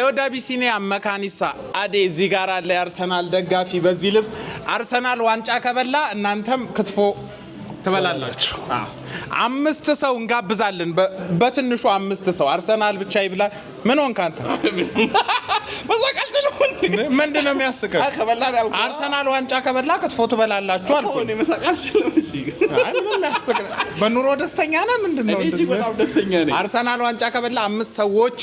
ወደ አቢሲኒያ መካኒሳ አዴ እዚህ ጋር አለ አርሰናል ደጋፊ በዚህ ልብስ አርሰናል ዋንጫ ከበላ እናንተም ክትፎ ተበላላችሁ። አምስት ሰው እንጋብዛለን በትንሹ አምስት ሰው አርሰናል ብቻ ይብላ። ምን ሆንክ አንተ? መሳቃልችልም ምንድነው የሚያስቀው? አርሰናል ዋንጫ ከበላ ክትፎ ትበላላችሁ አልኩ። እኔ መሳቃልችልም። እሺ አይ ምን ያስቀ በኑሮ ደስተኛ ነህ? ምንድነው እንደዚህ? በጣም ደስተኛ ነኝ። አርሰናል ዋንጫ ከበላ አምስት ሰዎች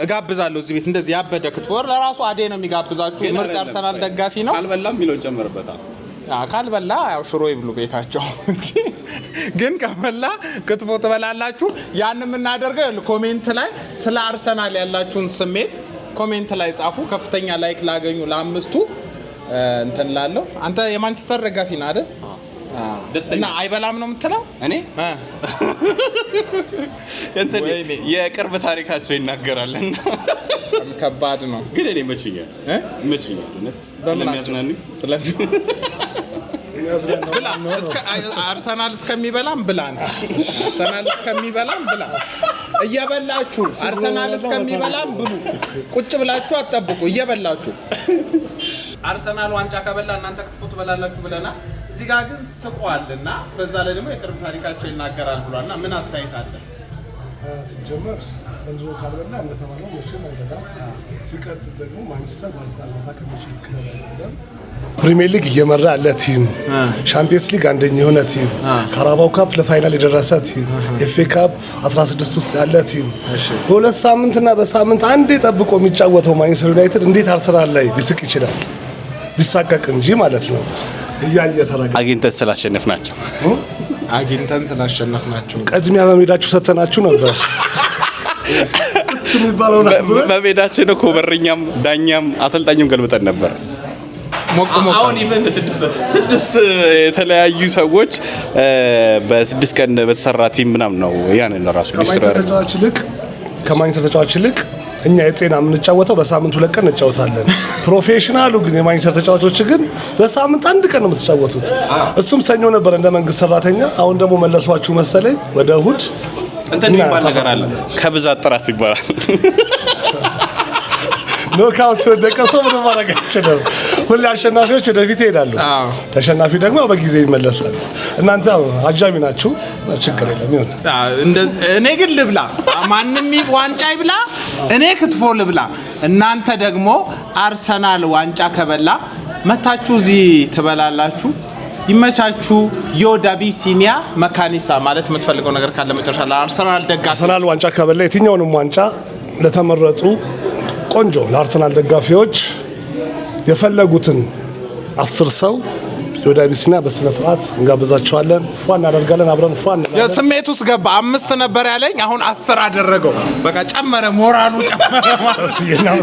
እጋብዛለሁ እዚህ ቤት። እንደዚህ ያበደ ክትፎ ለራሱ አዴ ነው የሚጋብዛችሁ። ምርጥ አርሰናል ደጋፊ ነው። ካልበላም ሚለው ጨምርበታል። ካልበላ ያው ሽሮ ይብሉ ቤታቸው እንጂ ግን ከበላ ክትፎ ትበላላችሁ። ያን የምናደርገው ኮሜንት ላይ ስለ አርሰናል ያላችሁን ስሜት ኮሜንት ላይ ጻፉ። ከፍተኛ ላይክ ላገኙ ለአምስቱ እንትን ላለው። አንተ የማንቸስተር ደጋፊ ነህ አይደል? እና አይበላም ነው የምትለው? እኔ እንትን የቅርብ ታሪካቸው ይናገራልና ከባድ ነው። ግን እኔ መችኛል እውነት ስለሚያዝናኑ ብላ አርሰናል እስከሚበላም ብላ አርሰናል እስከሚበላም ብላ እየበላችሁ አርሰናል እስከሚበላም ብሉ። ቁጭ ብላችሁ አትጠብቁ እየበላችሁ። አርሰናል ዋንጫ ከበላ እናንተ ክትፎ ትበላላችሁ ብለና እዚህ ጋር ግን ስቋልና በዛ ላይ ደግሞ የቅርብ ታሪካቸው ይናገራል ብሏልና ምን አስተያየት አለ? ሲጀመር ዘንድሮ ካልበላ እንደተባለው መቼም አይበላም። ሲቀጥል ደግሞ ማንቸስተር አርሰናል መሳከም የሚችል ክለብ አይደለም። ፕሪሚየር ሊግ እየመራ ያለ ቲም፣ ሻምፒየንስ ሊግ አንደኛ የሆነ ቲም፣ ካራባው ካፕ ለፋይናል የደረሰ ቲም፣ ኤፍኤ ካፕ 16 ውስጥ ያለ ቲም በሁለት ሳምንትና በሳምንት አንዴ ጠብቆ የሚጫወተው ማንቸስተር ዩናይትድ እንዴት አርሰናል ላይ ሊስቅ ይችላል? ሊሳቀቅ እንጂ ማለት ነው። አግኝተን ስላሸነፍናቸው ቀድሚያ በሜዳችሁ ሰተናችሁ ነበር። በሜዳችን እኮ በረኛም ዳኛም አሰልጣኝም ገልብጠን ነበር። አሁን ኢቨን ስድስት የተለያዩ ሰዎች በስድስት ቀን በተሰራ ቲም ምናምን ነው ያንን ራሱ ከማንቸስተር ተጫዋች ይልቅ እኛ የጤና የምንጫወተው በሳምንት 2 ቀን እንጫወታለን። ፕሮፌሽናሉ ግን የማንቸስተር ተጫዋቾች ግን በሳምንት 1 ቀን ነው የምትጫወቱት። እሱም ሰኞ ነበር እንደ መንግስት ሰራተኛ። አሁን ደግሞ መለሷችሁ መሰለኝ ወደ እሁድ። እንትን የሚባል ነገር አለ፣ ከብዛት ጥራት ይባላል። ኖካውት ወደቀ ሰው ምን ማድረግ አይችልም። ሁሉ አሸናፊዎች ወደፊት ይሄዳሉ፣ ተሸናፊ ደግሞ በጊዜ ይመለሳል። እናንተ አጃቢ ናችሁ፣ ችግር የለም ይሁን። እኔ ግን ልብላ፣ ማንንም ዋንጫ ይብላ፣ እኔ ክትፎ ልብላ። እናንተ ደግሞ አርሰናል ዋንጫ ከበላ መታችሁ እዚህ ትበላላችሁ። ይመቻችሁ። የወደ አቢሲኒያ መካኒሳ ማለት የምትፈልገው ነገር ካለ መጨረሻ ለአርሰናል ደጋፊ አርሰናል ዋንጫ ከበላ የትኛውንም ዋንጫ ለተመረጡ ቆንጆ ለአርሰናል ደጋፊዎች የፈለጉትን 10 ሰው ወደ አቢሲኒያ በስነ ስርዓት እንጋብዛቸዋለን። ፏ እናደርጋለን። አብረን ፏ እናደርጋለን። የስሜት ውስጥ ገባ። 5 ነበር ያለኝ አሁን 10 አደረገው። በቃ ጨመረ፣ ሞራሉ ጨመረ ማለት ነው።